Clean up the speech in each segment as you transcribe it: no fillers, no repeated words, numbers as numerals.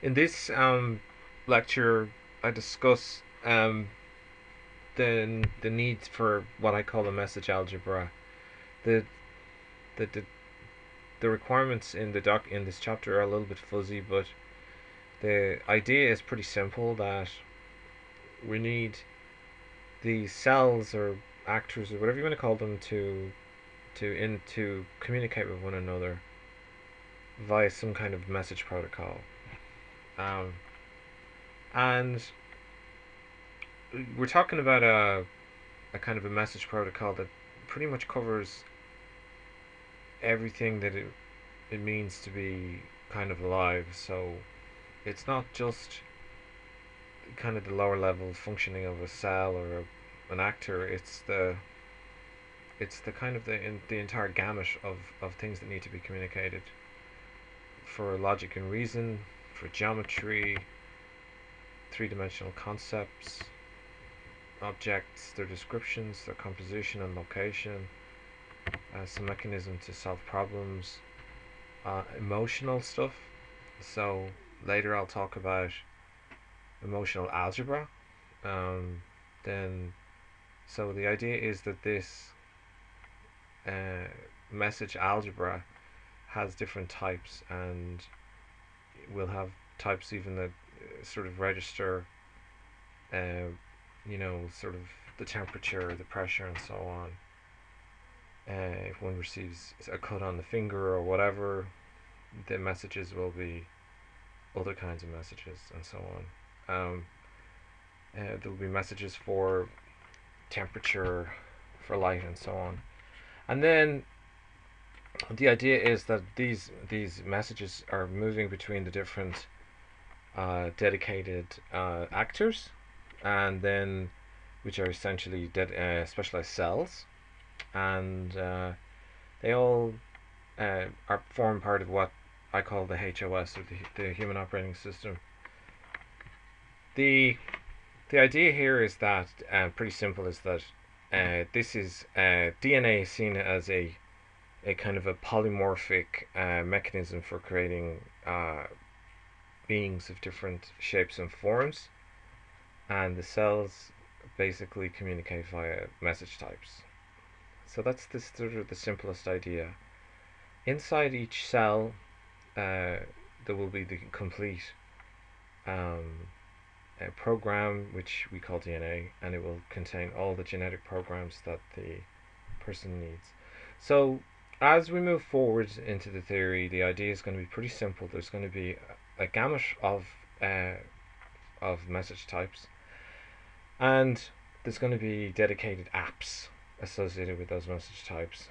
In this lecture, I discuss the need for what I call a message algebra. The the, the, the requirements in the doc in this chapter are a little bit fuzzy, but the idea is pretty simple that we need the cells or actors or whatever you want to call them to communicate with one another via some kind of message protocol. Um, and we're talking about a kind of a message protocol that pretty much covers everything that it means to be kind of alive. So it's not just kind of the lower level functioning of a cell or an actor. It's the kind of the entire gamut of things that need to be communicated for logic and reason, for geometry, three-dimensional concepts, objects, their descriptions, their composition and location, some mechanism to solve problems, emotional stuff. So later I'll talk about emotional algebra. Um, then, so the idea is that this uh, message algebra has different types, and we'll have types even that sort of register, uh, sort of the temperature, the pressure, and so on. If one receives a cut on the finger or whatever, the messages will be other kinds of messages, and so on. There will be messages for temperature, for light, and so on. And then the idea is that these messages are moving between the different dedicated actors, and then which are essentially specialized cells, and they all form part of what I call the HOS, or the Human Operating System. The the idea here is that pretty simple, is that this is DNA is seen as a kind of a polymorphic mechanism for creating beings of different shapes and forms, and the cells basically communicate via message types. So that's the sort of the simplest idea. Inside each cell, there will be the complete um, program, which we call DNA, and it will contain all the genetic programs that the person needs. So as we move forward into the theory, the idea is going to be pretty simple. There's going to be a gamut uh, of message types, and there's going to be dedicated apps associated with those message types,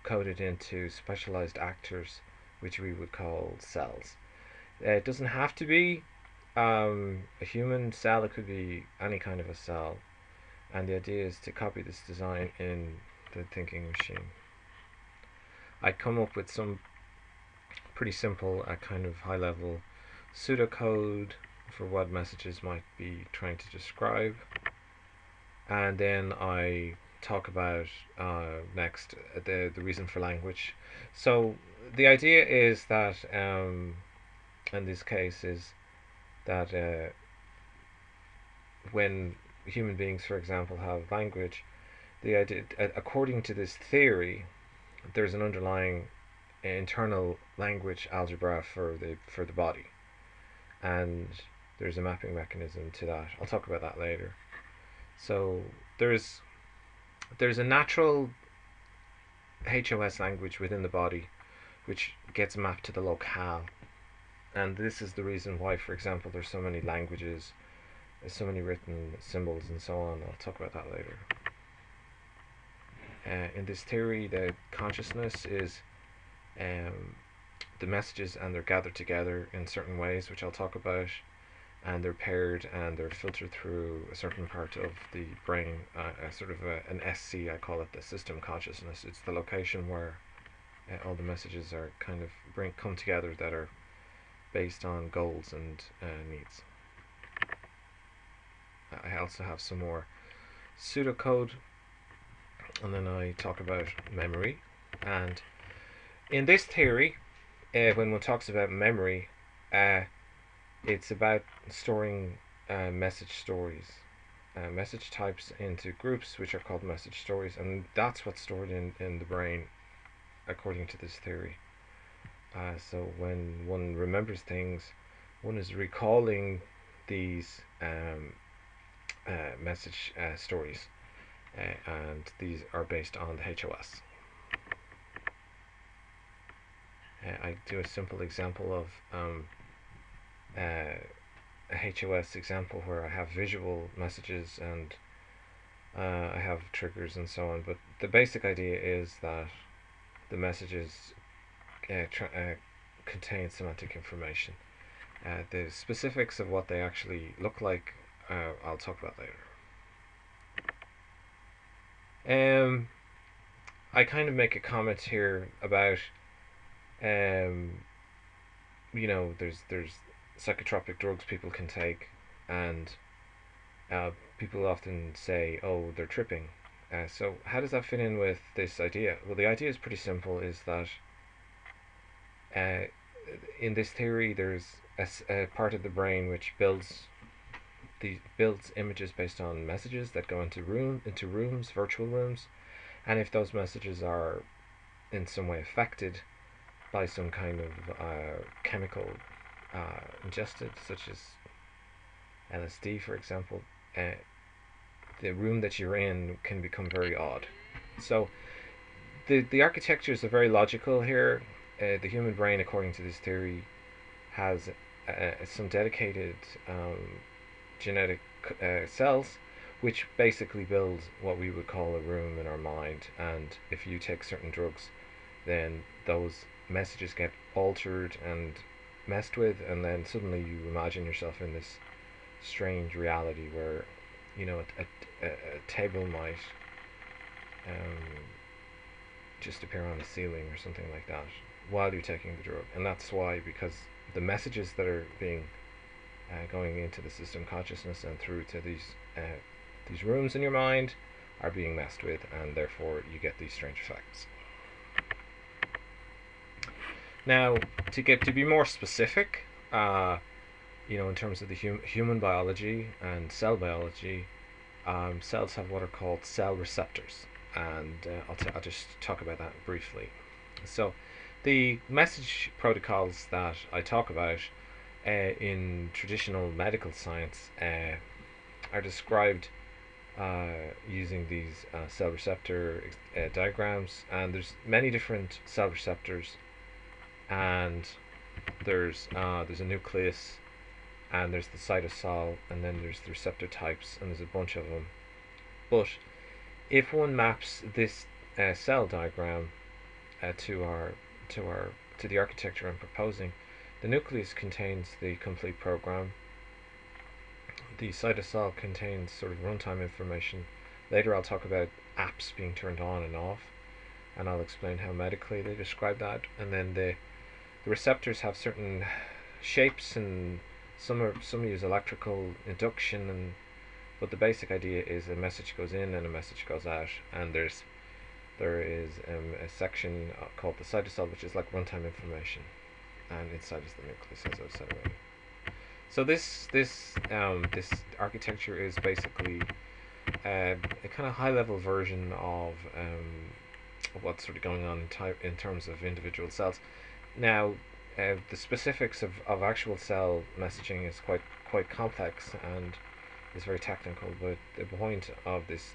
coded into specialized actors, which we would call cells. It doesn't have to be a human cell, it could be any kind of a cell. And the idea is to copy this design in the thinking machine. I come up with some pretty simple, kind of high level pseudocode for what messages might be trying to describe. And then I talk about next the reason for language. So the idea is that in this case is that when human beings, for example, have language, the idea, according to this theory, there's an underlying internal language algebra for the body, and there's a mapping mechanism to that. I'll talk about that later. So there's a natural HOS language within the body, which gets mapped to the locale, and this is the reason why, for example, there's so many languages, there's so many written symbols, and so on. I'll talk about that later. In this theory, the consciousness is the messages, and they're gathered together in certain ways, which I'll talk about, and they're paired and they're filtered through a certain part of the brain, a sort of an SC, I call it the system consciousness. It's the location where all the messages are kind of come together that are based on goals and needs. I also have some more pseudocode, and then I talk about memory. And in this theory, when one talks about memory, it's about storing message stories, message types into groups, which are called message stories, and that's what's stored in the brain according to this theory. So when one remembers things, one is recalling these message stories, and these are based on the HOS. I do a simple example of a HOS example where I have visual messages and I have triggers and so on. But the basic idea is that the messages contain semantic information. The specifics of what they actually look like, I'll talk about later. I kind of make a comment here about um, there's psychotropic drugs people can take, and people often say, oh, they're tripping. So how does that fit in with this idea? Well, the idea is pretty simple: is that uh, in this theory, there's a part of the brain which builds images based on messages that go into rooms, virtual rooms, and if those messages are in some way affected by some kind of chemical ingested, such as LSD, for example, uh, the room that you're in can become very odd. So the architecture is very logical here. The human brain, according to this theory, has some dedicated genetic cells, which basically build what we would call a room in our mind. And if you take certain drugs, then those messages get altered and messed with, and then suddenly you imagine yourself in this strange reality where, a table might um, just appear on the ceiling or something like that while you're taking the drug. And that's why, because the messages that are being going into the system consciousness and through to these rooms in your mind are being messed with, and therefore you get these strange effects. Now, to be more specific, in terms of the human biology and cell biology, cells have what are called cell receptors, and I'll just talk about that briefly. So, the message protocols that I talk about in traditional medical science are described using these cell receptor diagrams, and there's many different cell receptors, and there's a nucleus, and there's the cytosol, and then there's the receptor types, and there's a bunch of them. But if one maps this cell diagram to our to our to the architecture I'm proposing, the nucleus contains the complete program. The cytosol contains sort of runtime information. Later, I'll talk about apps being turned on and off, and I'll explain how medically they describe that. And then the receptors have certain shapes, and some use electrical induction, but the basic idea is a message goes in and a message goes out, and there is a section called the cytosol, which is like runtime information, and inside is the nucleus, as I said already. So this architecture is basically a kind of high level version of what's sort of going on in terms of individual cells. Now, the specifics of actual cell messaging is quite complex and is very technical, but the point of this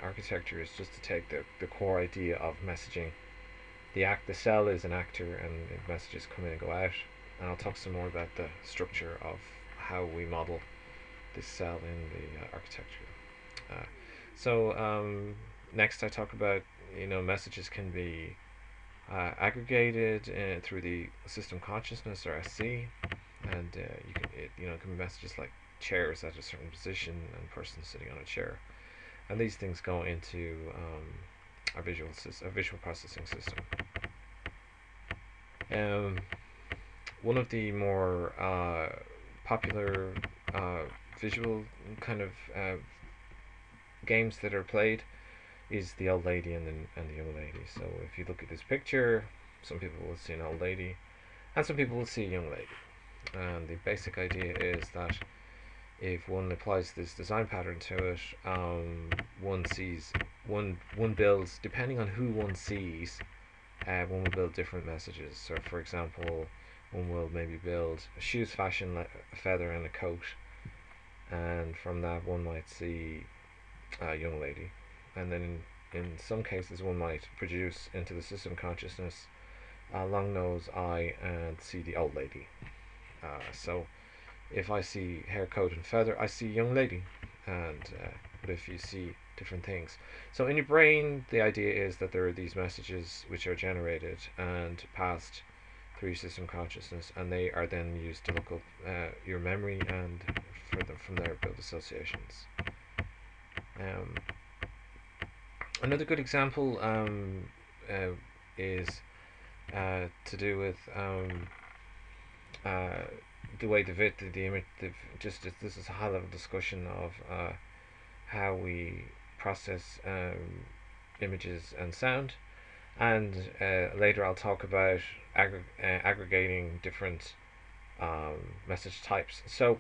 architecture is just to take the core idea of messaging. The cell is an actor, and messages come in and go out. And I'll talk some more about the structure of how we model this cell in the architecture. Uh, so next, I talk about messages can be aggregated through the system consciousness, or SC, and it can be messages like chairs at a certain position and person sitting on a chair, and these things go into our visual processing system. One of the more popular visual kind of games that are played is the old lady and the young lady. So if you look at this picture, some people will see an old lady, and some people will see a young lady. And the basic idea is that if one applies this design pattern to it, one sees one builds, depending on who one sees, one will build different messages. So, for example, one will maybe build a shoes fashion, like a feather and a coat, and from that one might see a young lady, and then in some cases one might produce into the system consciousness a long nose, eye, and see the old lady. So if I see hair, coat, and feather, I see young lady, and but if you see different things, so in your brain, the idea is that there are these messages which are generated and passed through your system consciousness, and they are then used to look up your memory and from there build associations. Um, Another good example is to do with uh, the way the image, just this is a high level discussion of how we process images and sound, and later I'll talk about aggregating different message types. So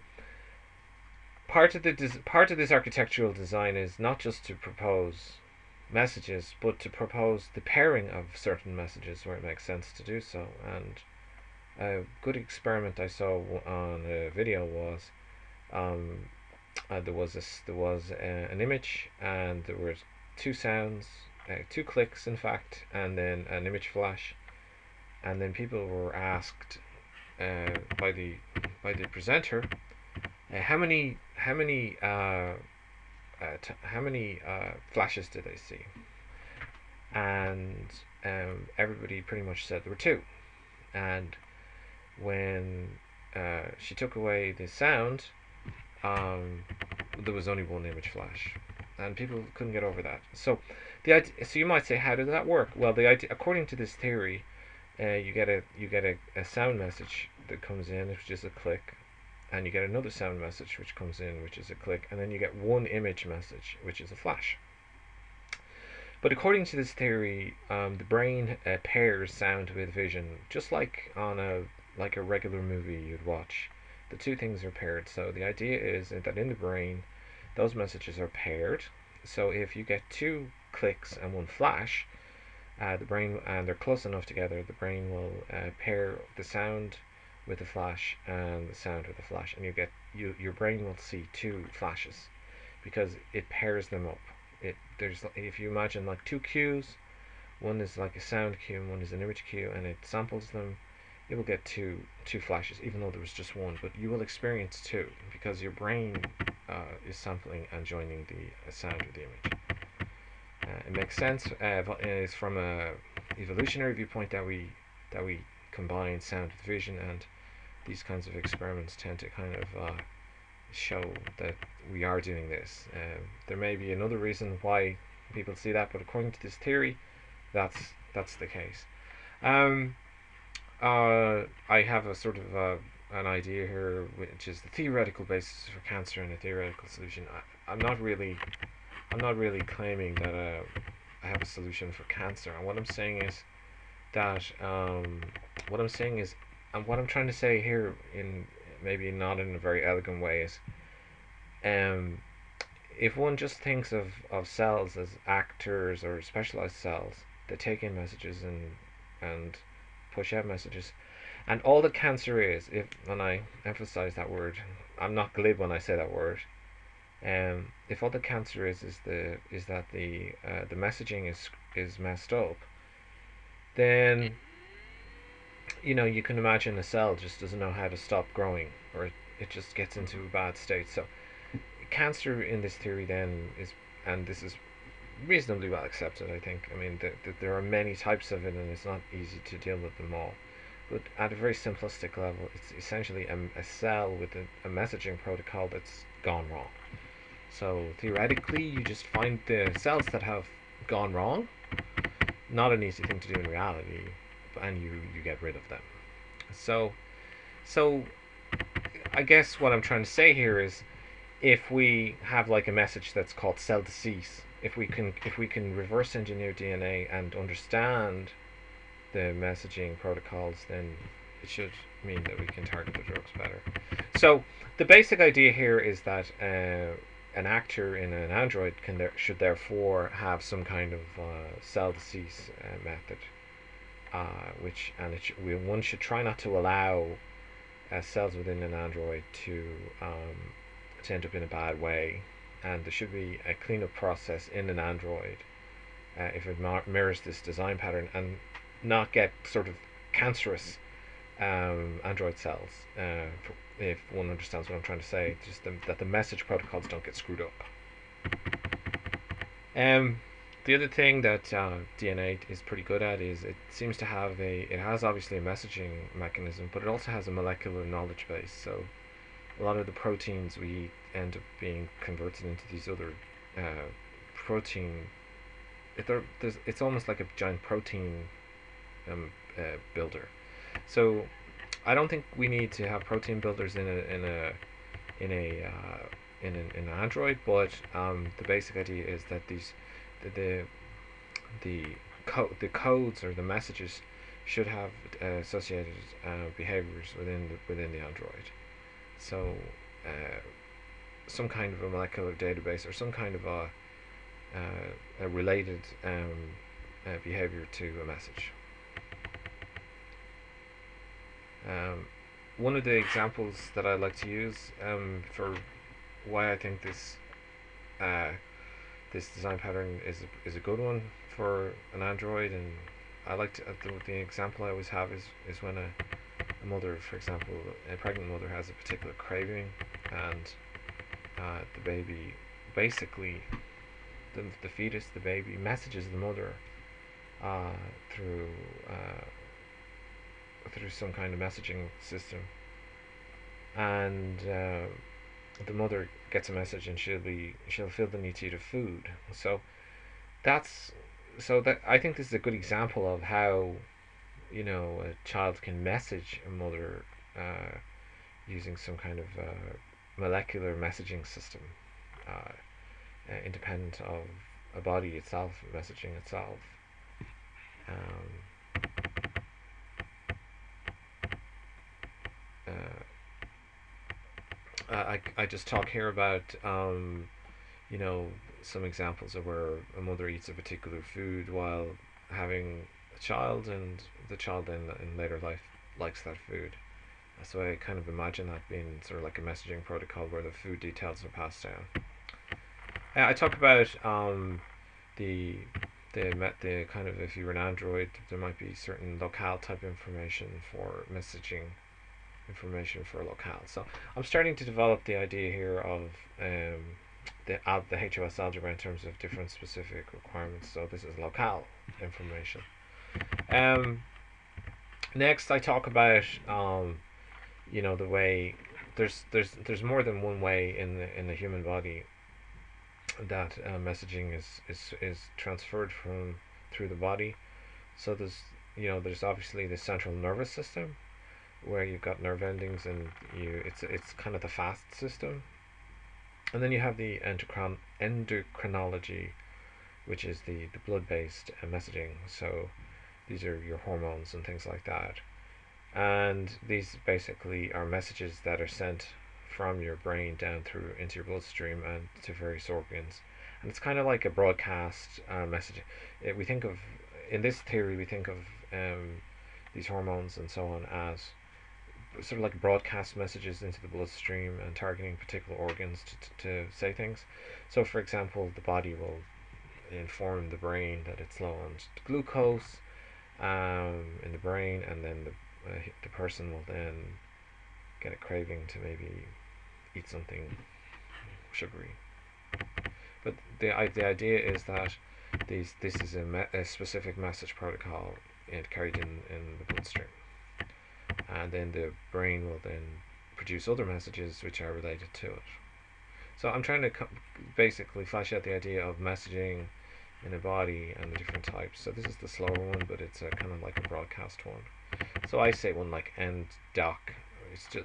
part of this architectural design is not just to propose messages, but to propose the pairing of certain messages where it makes sense to do so. And a good experiment I saw on a video was um, there was an image, and there were two sounds, two clicks in fact, and then an image flash, and then people were asked by the presenter how many flashes did they see, and everybody pretty much said there were two, and when she took away the sound, um, there was only one image flash, and people couldn't get over that. So so you might say, how did that work? Well, the idea, according to this theory, you get a sound message that comes in, which is a click, and you get another sound message which comes in, which is a click, and then you get one image message, which is a flash. But according to this theory, the brain pairs sound with vision, just like on a regular movie you'd watch. The two things are paired. So the idea is that in the brain, those messages are paired. So if you get two clicks and one flash, the brain, and they're close enough together, the brain will pair the sound with the flash and the sound with the flash, and your brain will see two flashes because it pairs them up. There's, if you imagine like two cues, one is like a sound cue and one is an image cue, and it samples them, it will get two flashes, even though there was just one. But you will experience two because your brain is sampling and joining the sound with the image. It makes sense. It's from a evolutionary viewpoint that we combine sound with vision, and these kinds of experiments tend to kind of show that we are doing this. There may be another reason why people see that, but according to this theory, that's the case. Um, I have a sort of an idea here, which is the theoretical basis for cancer and a theoretical solution. I'm not really claiming that I have a solution for cancer. And what I'm saying is that what I'm saying is, and what I'm trying to say here, in maybe not in a very elegant way, is um, if one just thinks of cells as actors or specialized cells that take in messages and push out messages, and all that cancer is, if when I emphasize that word, I'm not glib when I say that word. If all the cancer is that the messaging is messed up, then you can imagine a cell just doesn't know how to stop growing, or it just gets into a bad state. So cancer in this theory then is, and this is reasonably well accepted, I think. I mean, there are many types of it, and it's not easy to deal with them all. But at a very simplistic level, it's essentially a cell with a messaging protocol that's gone wrong. So theoretically, you just find the cells that have gone wrong. Not an easy thing to do in reality, and you get rid of them. So so I guess what I'm trying to say here is, if we have like a message that's called cell disease, if we can reverse engineer DNA and understand the messaging protocols, then it should mean that we can target the drugs better. So the basic idea here is that an actor in an android should therefore have some kind of cell disease method, which and one should try not to allow cells within an android to end up in a bad way, and there should be a cleanup process in an android if it mirrors this design pattern and not get sort of cancerous android cells. If one understands what I'm trying to say, just that the message protocols don't get screwed up. Um, the other thing that DNA is pretty good at is it seems to have it has obviously a messaging mechanism, but it also has a molecular knowledge base. So a lot of the proteins we eat end up being converted into these other protein. It's almost like a giant protein builder. So I don't think we need to have protein builders in a in an Android, but the basic idea is that the the the codes or the messages should have associated behaviors within the Android. So some kind of a molecular database or some kind of a related behavior to a message. One of the examples that I like to use for why I think uh, this design pattern is a good one for an Android, and I like to the example I always have is when a mother, for example, a pregnant mother has a particular craving, and the baby basically the fetus, the baby messages the mother uh, through through some kind of messaging system, and the mother gets a message, and she'll feel the need to eat a food. That's that I think this is a good example of how a child can message a mother using some kind of molecular messaging system, independent of a body itself messaging itself. Um, I just talk here about you know some examples of where a mother eats a particular food while having a child, and the child then in later life likes that food. So I kind of imagine that being sort of like a messaging protocol where the food details are passed down. I talk about the the kind of, if you were an android, there might be certain locale type information for messaging information for locale. So I'm starting to develop the idea here of the HOS algebra in terms of different specific requirements. So this is locale information. Um, Next, I talk about the way there's more than one way in the human body that messaging is transferred from through the body. So there's obviously the central nervous system where you've got nerve endings, and it's kind of the fast system, and then you have the endocrinology, which is the blood based messaging. So these are your hormones and things like that, and these basically are messages that are sent from your brain down through into your bloodstream and to various organs, and it's kind of like a broadcast message. We think of in this theory we think of these hormones and so on as sort of like broadcast messages into the bloodstream and targeting particular organs to say things. So, for example, the body will inform the brain that it's low on glucose in the brain, and then the person will then get a craving to maybe eat something sugary. But the idea is that this is a specific message protocol carried in the bloodstream, and then the brain will then produce other messages which are related to it. So I'm trying to basically flesh out the idea of messaging in a body and the different types. So this is the slower one, but it's a kind of like a broadcast one. So I say one like end doc.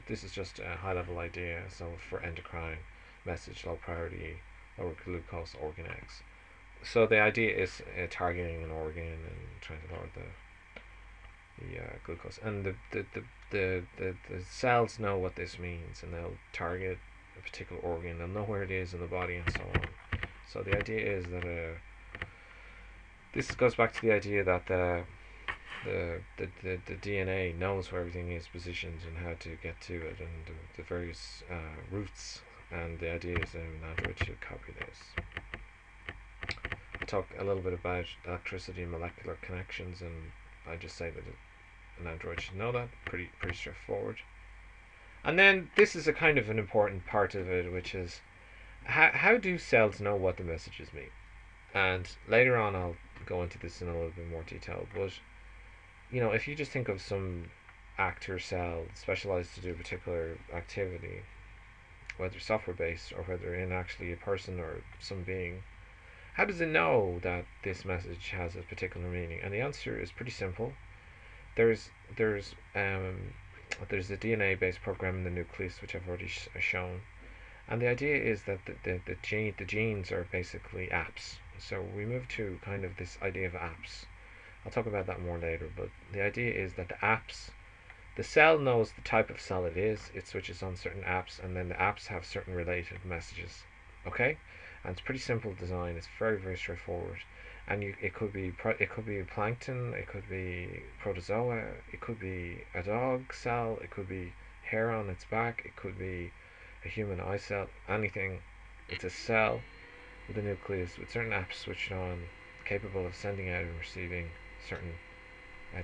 This is just a high level idea. So for endocrine message, low priority, lower glucose, organ X. So the idea is targeting an organ and trying to lower glucose, and the cells know what this means, and they'll target a particular organ. They'll know where it is in the body, and so on. So the idea is that this goes back to the idea that the DNA knows where everything is positioned and how to get to it, and the various routes. And the idea is an android should copy this. I'll talk a little bit about electricity and molecular connections, and I just say that an android should know that. Pretty straightforward. And then this is a kind of an important part of it, which is how do cells know what the messages mean? And later on, I'll go into this in a little bit more detail. But if you just think of some actor cell specialized to do a particular activity, whether software based or whether in actually a person or some being, how does it know that this message has a particular meaning? And the answer is pretty simple. There's there's um, there's a DNA based program in the nucleus, which I've already shown, and the idea is that the genes are basically apps. So we move to kind of this idea of apps. I'll talk about that more later, but the idea is that the cell knows the type of cell it is, it switches on certain apps, and then the apps have certain related messages. Okay? And it's pretty simple design, it's very straightforward. And it could be plankton, it could be protozoa, it could be a dog cell, it could be hair on its back, it could be a human eye cell, anything. It's a cell with a nucleus with certain apps switched on, capable of sending out and receiving certain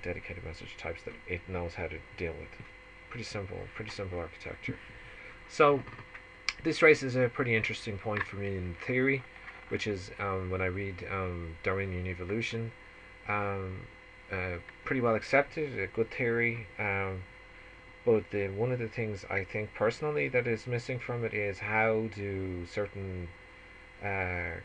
dedicated message types that it knows how to deal with. Pretty simple architecture. So this raises a pretty interesting point for me in theory, which is when I read Darwinian evolution, um, pretty well accepted, a good theory. But one of the things I think personally that is missing from it is how do certain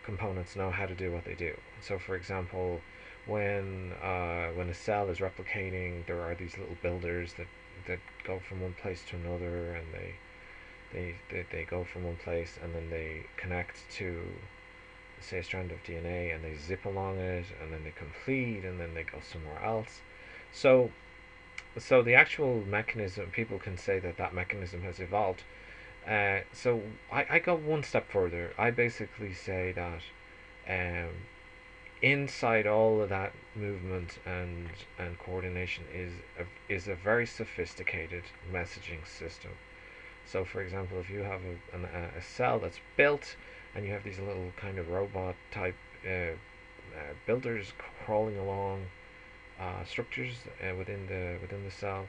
components know how to do what they do. So, for example, when a cell is replicating, there are these little builders that go from one place to another, and they go from one place and then they connect to, say, a strand of DNA, and they zip along it, and then they complete, and then they go somewhere else. So the actual mechanism, people can say that mechanism has evolved. So I go one step further. I basically say that um, inside all of that movement and coordination is a very sophisticated messaging system. So, for example, if you have a cell that's built, and you have these little kind of robot type builders crawling along structures within the cell,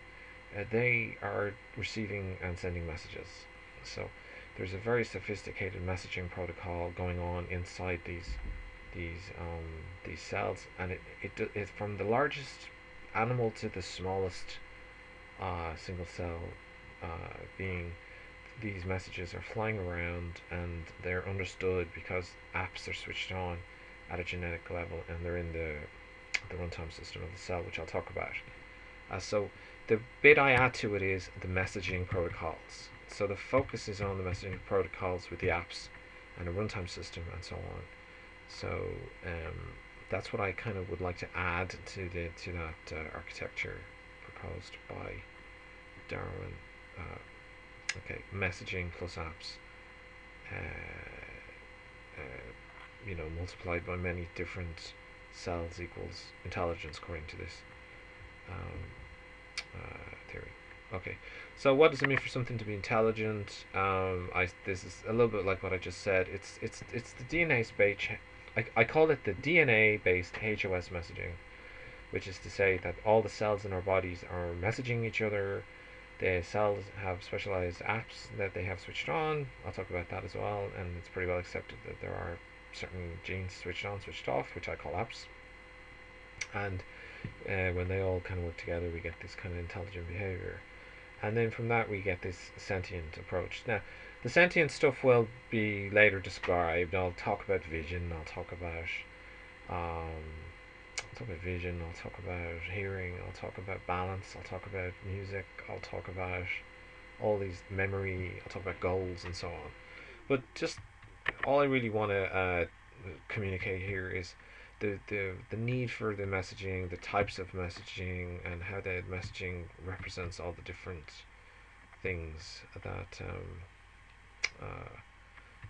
they are receiving and sending messages. So there's a very sophisticated messaging protocol going on inside these cells, and it from the largest animal to the smallest single cell being. These messages are flying around, and they're understood because apps are switched on at a genetic level, and they're in the runtime system of the cell, which I'll talk about. So the bit I add to it is the messaging protocols. So the focus is on the messaging protocols with the apps and a runtime system and so on. So that's what I kind of would like to add to that architecture proposed by Darwin. Okay, messaging plus apps. Multiplied by many different cells equals intelligence, according to this theory. Okay, so what does it mean for something to be intelligent? This is a little bit like what I just said. It's the DNA based. I call it the DNA based HOS messaging, which is to say that all the cells in our bodies are messaging each other. The cells have specialized apps that they have switched on. I'll talk about that as well, and it's pretty well accepted that there are certain genes switched on, switched off, which I call apps. And when they all kind of work together, we get this kind of intelligent behavior. And then from that, we get this sentient approach. Now, the sentient stuff will be later described. I'll talk about vision. I'll talk about vision, I'll talk about hearing, I'll talk about balance, I'll talk about music, I'll talk about all these memory, I'll talk about goals and so on. But just all I really want to communicate here is the need for the messaging, the types of messaging, and how the messaging represents all the different things that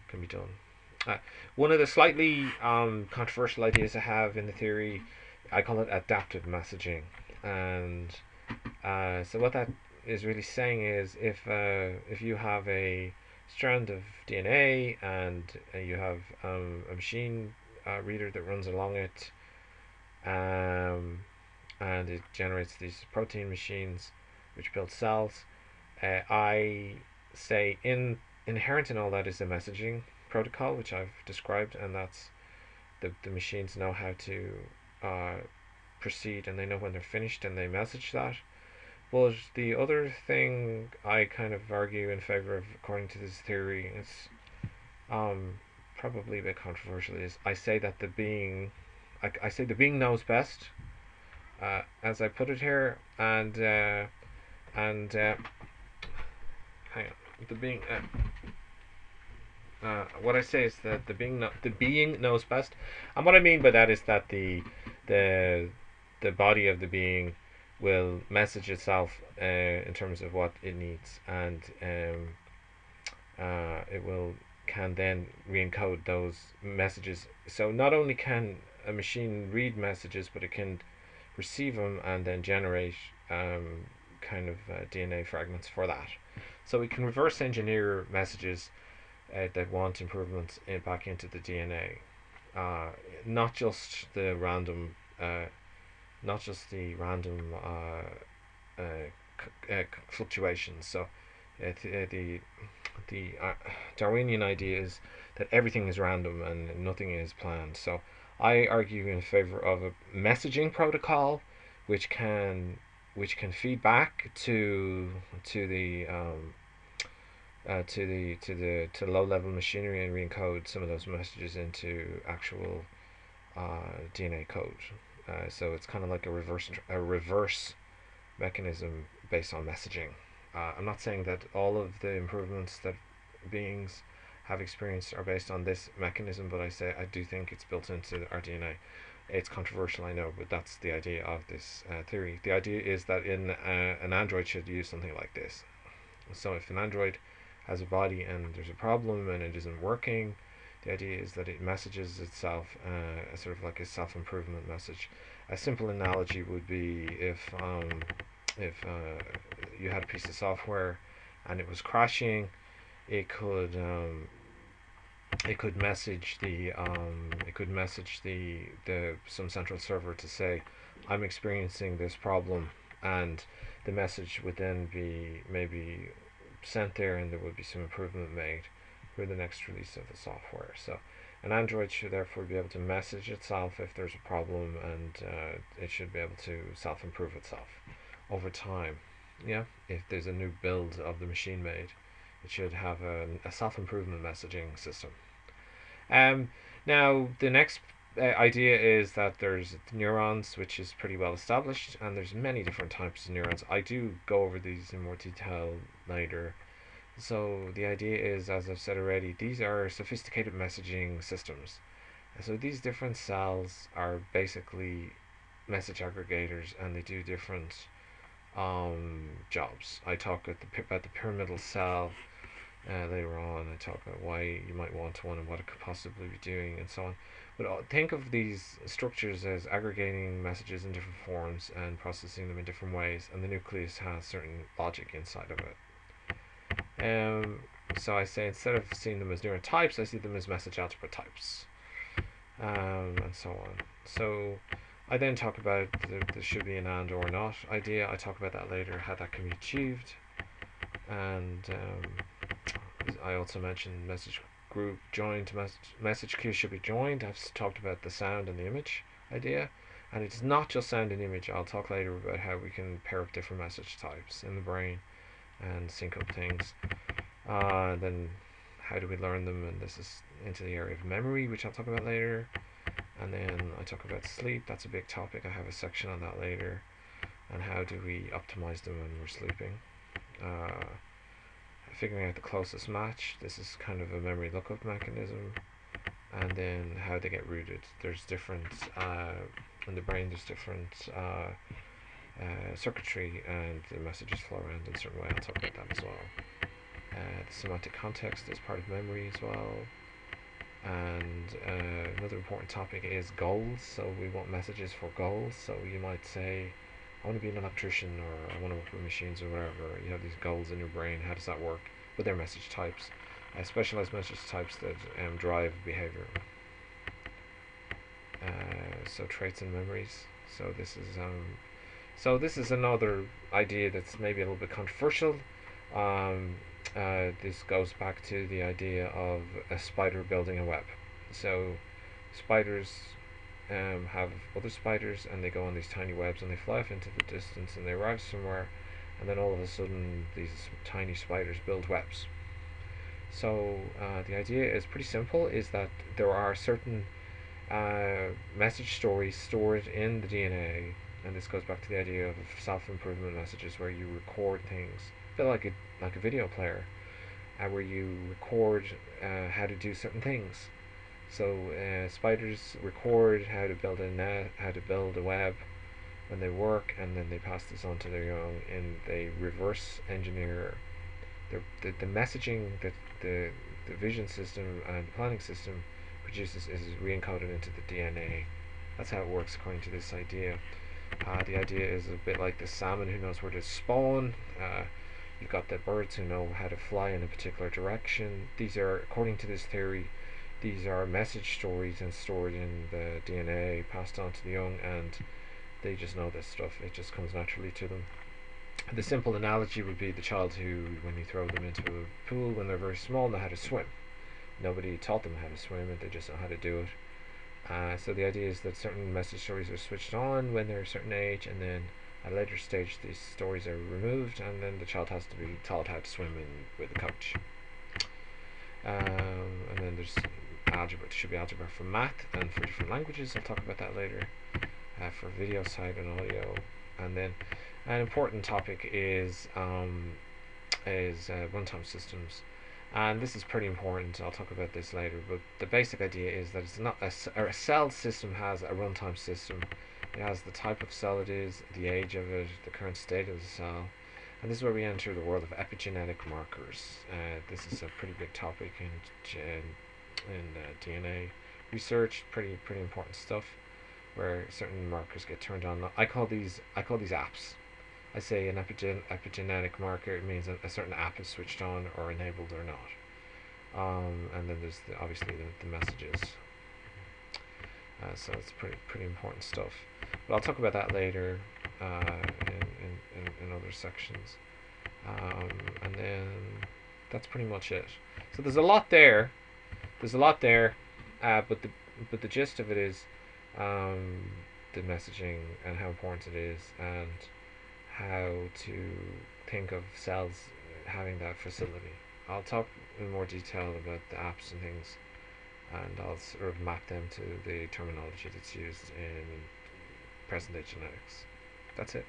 can be done. One of the slightly controversial ideas I have in the theory, I call it adaptive messaging, and so what that is really saying is if you have a strand of DNA and you have a machine reader that runs along it, um, and it generates these protein machines which build cells. I say inherent in all that is a messaging protocol, which I've described, and that's the machines know how to uh, proceed, and they know when they're finished, and they message that. But the other thing I kind of argue in favor of, according to this theory, it's um, probably a bit controversial, is I say that I say the being knows best, as I put it here, and hang on, the being. What I say is that the being knows best, and what I mean by that is that the the body of the being will message itself in terms of what it needs, and it will can then re-encode those messages. So not only can a machine read messages, but it can receive them and then generate kind of DNA fragments for that. So we can reverse engineer messages that want improvements back into the DNA, not just the random, not just the random fluctuations. So the Darwinian idea is that everything is random and nothing is planned. So I argue in favor of a messaging protocol, which can feed back to low level machinery and re-encode some of those messages into actual DNA code. So it's kind of like a reverse mechanism based on messaging. I'm not saying that all of the improvements that beings have experienced are based on this mechanism, but I do think it's built into our DNA. It's controversial, I know, but that's the idea of this theory. The idea is that an android should use something like this. So if an android has a body and there's a problem and it isn't working, the idea is that it messages itself sort of like a self-improvement message. A simple analogy would be if you had a piece of software and it was crashing, it could message the some central server to say, I'm experiencing this problem, and the message would then be maybe sent there, and there would be some improvement made for the next release of the software. So an Android should therefore be able to message itself if there's a problem, and it should be able to self-improve itself over time. Yeah, if there's a new build of the machine made, it should have a self-improvement messaging system. Um, Now the next idea is that there's neurons, which is pretty well established, and there's many different types of neurons. I do go over these in more detail later. So the idea is, as I've said already, these are sophisticated messaging systems. So these different cells are basically message aggregators, and they do different jobs. I talk about the pyramidal cell later on. I talk about why you might want one and what it could possibly be doing and so on. But think of these structures as aggregating messages in different forms and processing them in different ways, and the nucleus has certain logic inside of it. So I say instead of seeing them as neuron types, I see them as message algebra types, and so on. So I then talk about there should be an and or not idea. I talk about that later, how that can be achieved, and I also mentioned message group joined, message queue should be joined. I've talked about the sound and the image idea, and it's not just sound and image. I'll talk later about how we can pair up different message types in the brain and sync up things. Then how do we learn them, and this is into the area of memory, which I'll talk about later. And then I talk about sleep. That's a big topic. I have a section on that later. And how do we optimize them when we're sleeping. Figuring out the closest match. This is kind of a memory lookup mechanism. and then how they get routed. There's different in the brain. There's different circuitry, and the messages flow around in a certain way. I'll talk about that as well. The semantic context is part of memory as well. And another important topic is goals. So we want messages for goals. So you might say, I want to be an electrician, or I want to work with machines, or whatever. You have these goals in your brain. How does that work? But they're message types, specialized message types that drive behavior. So traits and memories. So this is another idea that's maybe a little bit controversial. This goes back to the idea of a spider building a web. So spiders have other spiders, and they go on these tiny webs, and they fly off into the distance, and they arrive somewhere, and then all of a sudden these tiny spiders build webs. So the idea is pretty simple, is that there are certain message stories stored in the DNA, and this goes back to the idea of self-improvement messages, where you record things, a bit like a video player, where you record how to do certain things. So spiders record how to build a net, how to build a web when they work, and then they pass this on to their young, and they reverse engineer the messaging that the vision system and the planning system produces is re-encoded into the DNA. That's how it works according to this idea. The idea is a bit like the salmon who knows where to spawn. You've got the birds who know how to fly in a particular direction. These are, according to this theory, these are message stories and stored in the DNA, passed on to the young, and they just know this stuff. It just comes naturally to them. The simple analogy would be the child who, when you throw them into a pool when they're very small, know how to swim. Nobody taught them how to swim, and they just know how to do it. So the idea is that certain message stories are switched on when they're a certain age, and then at a later stage these stories are removed, and then the child has to be taught how to swim with a coach. And then there's algebra. There should be algebra for math and for different languages. I'll talk about that later. For video side and audio, and then an important topic is runtime systems, and this is pretty important. I'll talk about this later, but the basic idea is that it's not a cell system has a runtime system. It has the type of cell it is, the age of it, the current state of the cell, and this is where we enter the world of epigenetic markers. This is a pretty big topic in DNA research. Pretty important stuff, where certain markers get turned on. I call these apps. I say an epigenetic marker, it means a certain app is switched on or enabled or not. And then there's obviously the messages. So it's pretty important stuff. But I'll talk about that later in other sections. And then that's pretty much it. So there's a lot there. But the gist of it is the messaging and how important it is, and how to think of cells having that facility. I'll talk in more detail about the apps and things, and I'll sort of map them to the terminology that's used in present day genetics. That's it.